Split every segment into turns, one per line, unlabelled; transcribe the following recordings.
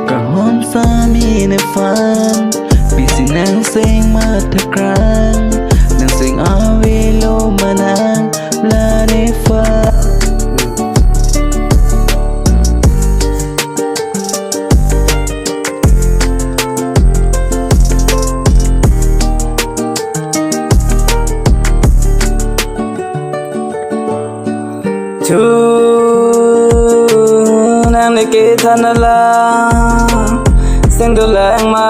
cả hôm xa mi nơi phán bị xin nàng sinh mất thật răng nàng sinh ở vì lâu mà nàng là để phá
chú nàng để kể thân là sinh đồ làng mà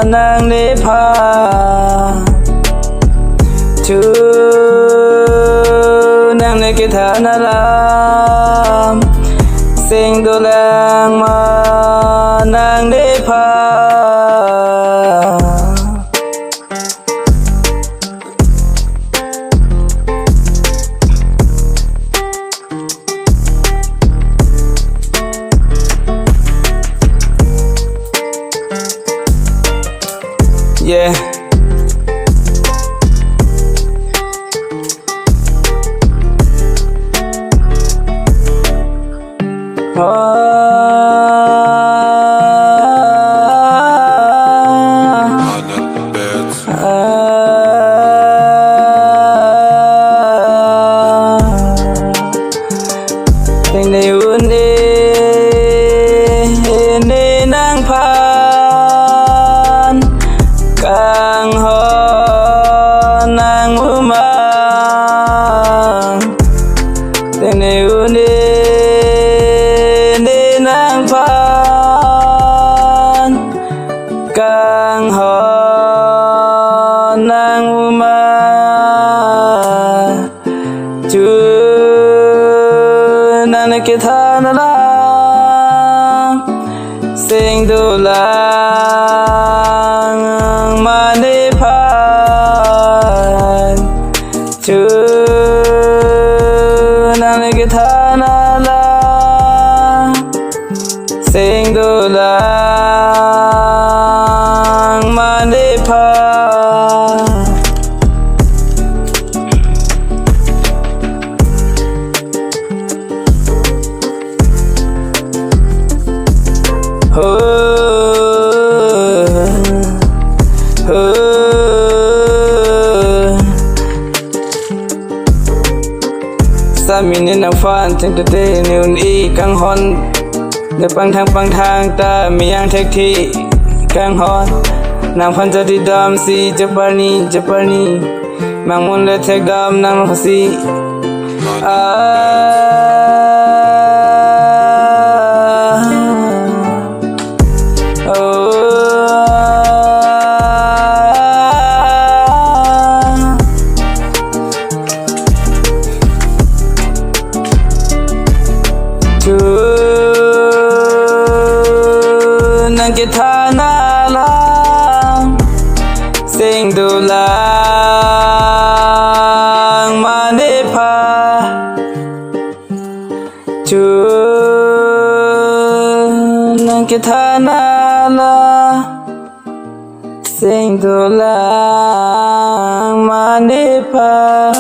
nàng để pha chú nàng để kể thân là sinh đồ làng mà nàng để pha yeah. Tình này uốn đi nên nàng phan càng ho nàng mơ màng tình này uốn đi nên nàng phan càng ho nàng mơ màng chú nàng kia tha na la sinh đồ làng mà đi phan chú nàng kia tha na la sinh đồ làng mà đi phan sa mi nên nàng phanถึงจะได้นิวอีกังฮอนเดี๋ยวปังทางตามียังแท็กที่กังฮอนนางพันจะดีดำสีจะปานีมังมุนเลยแท็กดำนางภาษีchú nàng kia tha na la sinh đồ làng mà để pha chú nàng kia tha na la sinh đồ làng mà để pha